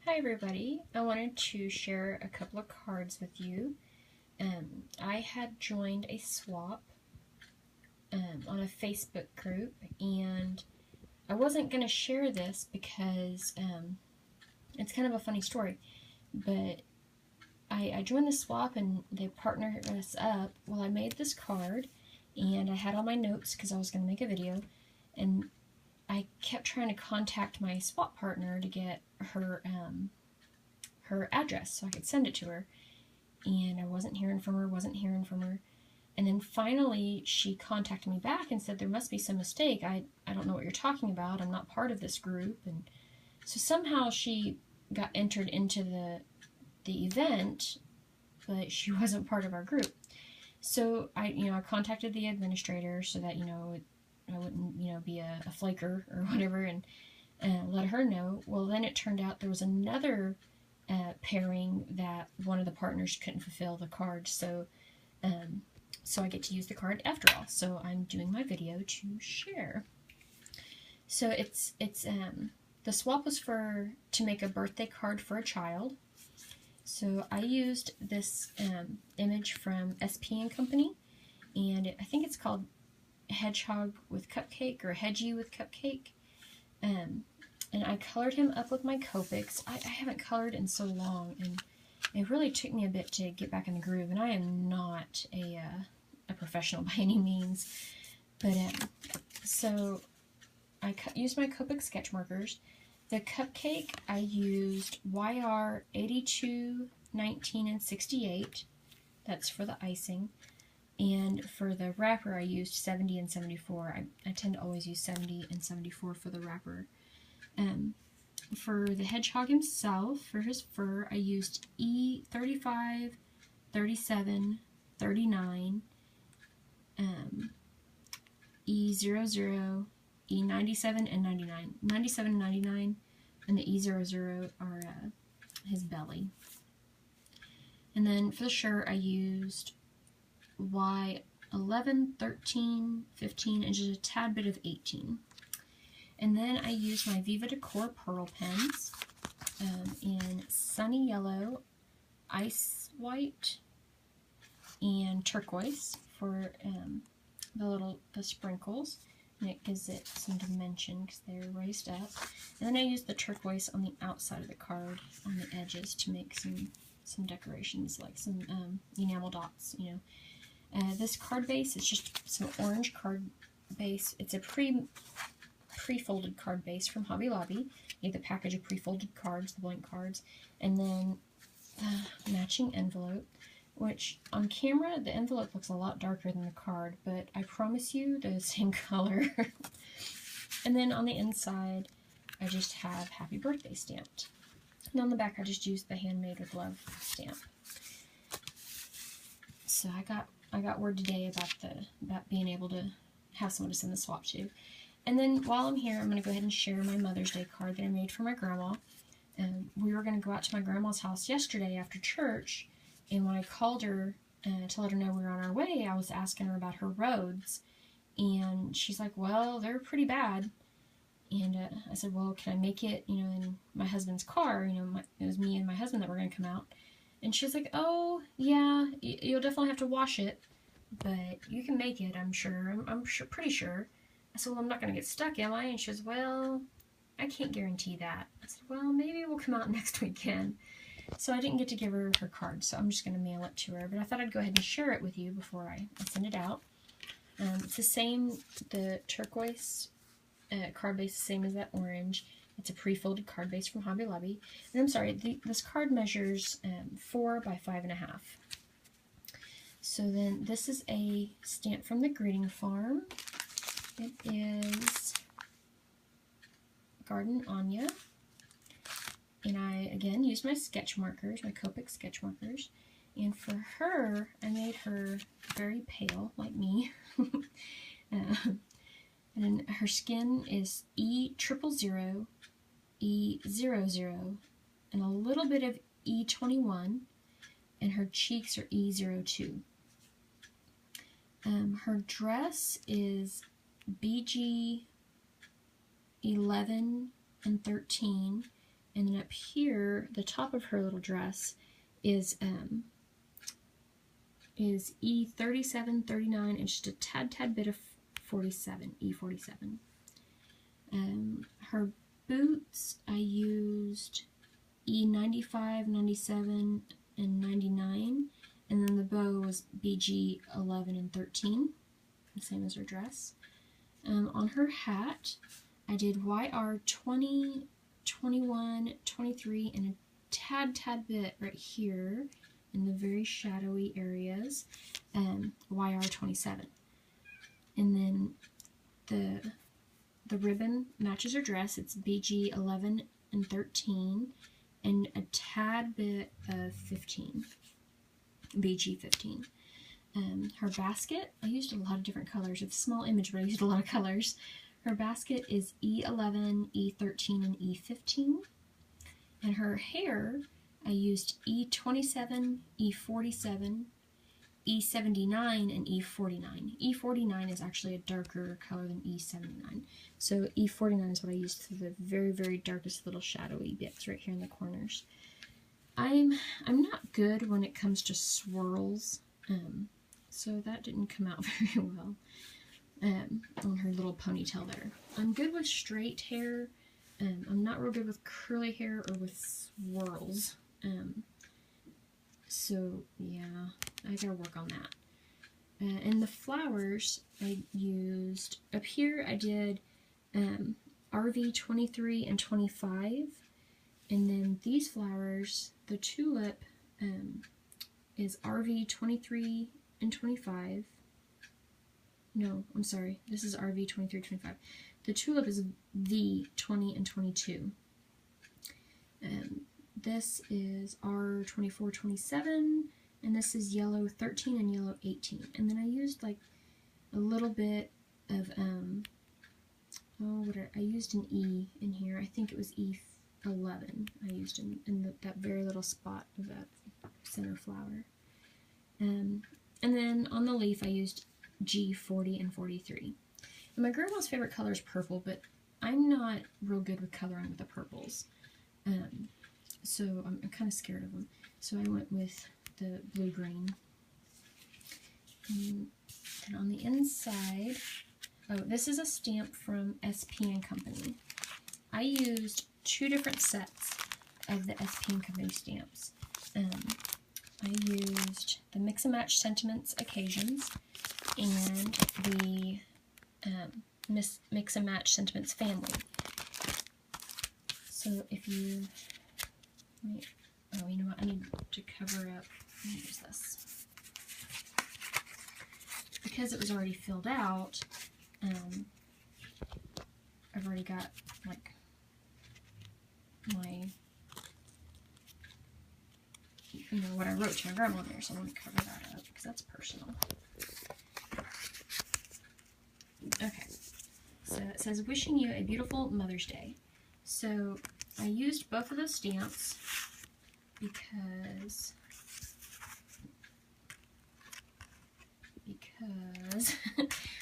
Hi everybody, I wanted to share a couple of cards with you. I had joined a swap on a Facebook group, and I wasn't going to share this because it's kind of a funny story, but I joined the swap and they partnered us up. Well, I made this card and I had all my notes because I was going to make a video, and I kept trying to contact my swap partner to get her address so I could send it to her, and I wasn't hearing from her, and then finally she contacted me back and said there must be some mistake. I don't know what you're talking about. I'm not part of this group. And so somehow she got entered into the event, but she wasn't part of our group. So I contacted the administrator so that I wouldn't be a flaker or whatever, and let her know. Well, then it turned out there was another pairing that one of the partners couldn't fulfill the card, so I get to use the card after all. So I'm doing my video to share. So it's the swap was to make a birthday card for a child. So I used this image from SP and Company, and I think it's called Hedgehog with Cupcake or Hedgie with Cupcake. And I colored him up with my Copics. I haven't colored in so long, and it really took me a bit to get back in the groove, and I am not a professional by any means. But so I used my Copic sketch markers. The cupcake, I used YR 82, 19, and 68. That's for the icing. And for the wrapper, I used 70 and 74. I tend to always use 70 and 74 for the wrapper. For the hedgehog himself, for his fur, I used E35, 37, 39, E00, E97, and 99. 97 and 99, and the E00 are his belly. And then for the shirt, I used Y11, 13, 15, and just a tad bit of 18. And then I used my Viva Decor Pearl pens in Sunny Yellow, Ice White, and Turquoise for the sprinkles. And it gives it some dimension because they're raised up. And then I used the turquoise on the outside of the card, on the edges, to make some decorations, like some enamel dots, This card base is just some orange card base. It's a pre-folded card base from Hobby Lobby. You get the package of pre-folded cards, the blank cards, and then matching envelope, which on camera the envelope looks a lot darker than the card, but I promise you they're the same color. And then on the inside I just have happy birthday stamped. And on the back I just used the handmade with love stamp. So I got word today about being able to have someone to send the swap to. And then while I'm here, I'm going to go ahead and share my Mother's Day card that I made for my grandma. We were going to go out to my grandma's house yesterday after church, and when I called her to let her know we were on our way, I was asking her about her roads, and she's like, well, they're pretty bad. And I said, well, can I make it, in my husband's car? It was me and my husband that were going to come out. And she's like, oh, yeah, you'll definitely have to wash it, but you can make it, I'm sure. I'm pretty sure. I said, well, I'm not going to get stuck, am I? And she says, well, I can't guarantee that. I said, well, maybe we'll come out next weekend. So I didn't get to give her her card, so I'm just going to mail it to her. But I thought I'd go ahead and share it with you before I send it out. It's the same, the turquoise card base, the same as that orange. It's a pre-folded card base from Hobby Lobby. And I'm sorry, this card measures 4 by 5.5. So then this is a stamp from the Greeting Farm. It is Garden Anya, and I again used my sketch markers, my Copic sketch markers, and for her I made her very pale like me, and then her skin is E000, E00, and a little bit of E21, and her cheeks are E02. Her dress is BG 11 and 13, And then up here, the top of her little dress is E37, 39, and just a tad bit of 47, E47. Her boots, I used E95, 97, and 99, and then the bow was BG 11 and 13, the same as her dress. On her hat, I did YR 20, 21, 23, and a tad bit right here in the very shadowy areas, YR 27. And then the ribbon matches her dress. It's BG 11 and 13, and a tad bit of 15, BG 15. Her basket, I used a lot of different colors. It's a small image, but I used a lot of colors. Her basket is E11, E13, and E15. And her hair, I used E27, E47, E79, and E49. E49 is actually a darker color than E79. So E49 is what I used for the very, very darkest little shadowy bits right here in the corners. I'm not good when it comes to swirls, so that didn't come out very well on her little ponytail there. I'm good with straight hair. I'm not real good with curly hair or with swirls. So yeah, I gotta work on that. And the flowers I used, up here I did RV 23 and 25, and then these flowers, the tulip is RV 23 and 25. No, I'm sorry, this is RV 23, 25. The tulip is V 20 and 22. This is R 24, 27, and this is yellow 13 and yellow 18. And then I used like a little bit of I used an E in here. I think it was E11. I used in that very little spot of that center flower. And then on the leaf I used G40 and 43. And my grandma's favorite color is purple, but I'm not real good with coloring with the purples. So I'm kind of scared of them. So I went with the blue-green. And on the inside, oh, this is a stamp from SP & Company. I used 2 different sets of the SP & Company stamps. I used the Mix and Match Sentiments Occasions and the Mix and Match Sentiments Family. So if you, oh, you know what, I need to cover up, let me use this. Because it was already filled out, I've already got, like, my, you know, what I wrote to my grandma there, so I want to cover that up, because that's personal. Okay, so it says, wishing you a beautiful Mother's Day. So I used both of those stamps because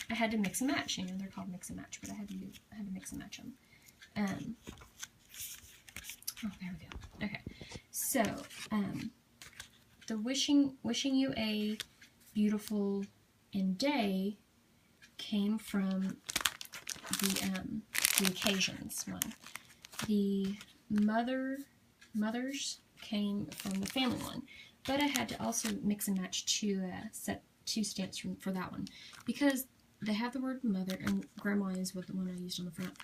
I had to mix and match. You know, they're called mix and match, but I had to mix and match them. Oh, there we go. Okay, so the wishing you a beautiful day came from the occasions one. The mothers came from the family one, but I had to also mix and match set 2 stamps for that one, because they have the word mother, and grandma is what the one I used on the front.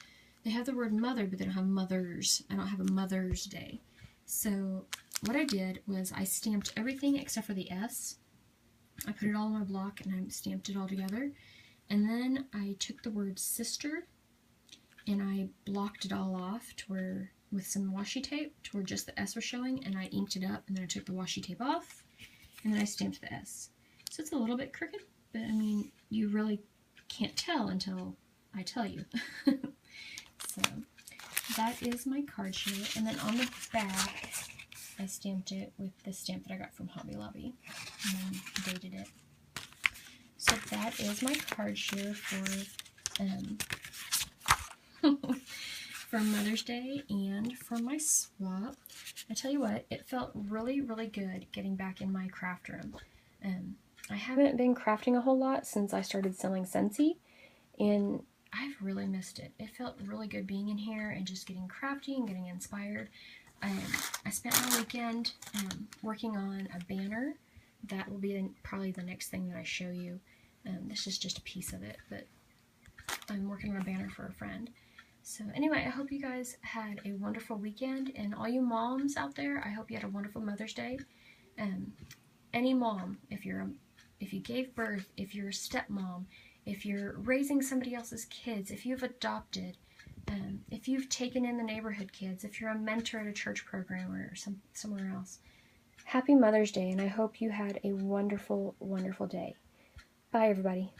They have the word mother, but they don't have mothers. I don't have a Mother's Day. So what I did was I stamped everything except for the S. I put it all on my block and I stamped it all together. And then I took the word sister and I blocked it all off to where, with some washi tape, to where just the S was showing, and I inked it up, and then I took the washi tape off, and then I stamped the S. So it's a little bit crooked, but I mean, you really can't tell until I tell you. So that is my card share, and then on the back, I stamped it with the stamp that I got from Hobby Lobby, and then dated it. So that is my card share for for Mother's Day and for my swap. I tell you what, it felt really, really good getting back in my craft room. I haven't been crafting a whole lot since I started selling Scentsy, and I've really missed it. It felt really good being in here and just getting crafty and getting inspired. I spent my weekend working on a banner. That will be probably the next thing that I show you. This is just a piece of it, but I'm working on a banner for a friend. So anyway, I hope you guys had a wonderful weekend, and all you moms out there, I hope you had a wonderful Mother's Day. Any mom, if you gave birth, if you're a stepmom, if you're raising somebody else's kids, if you've adopted, if you've taken in the neighborhood kids, if you're a mentor at a church program or somewhere else, happy Mother's Day, and I hope you had a wonderful, wonderful day. Bye, everybody.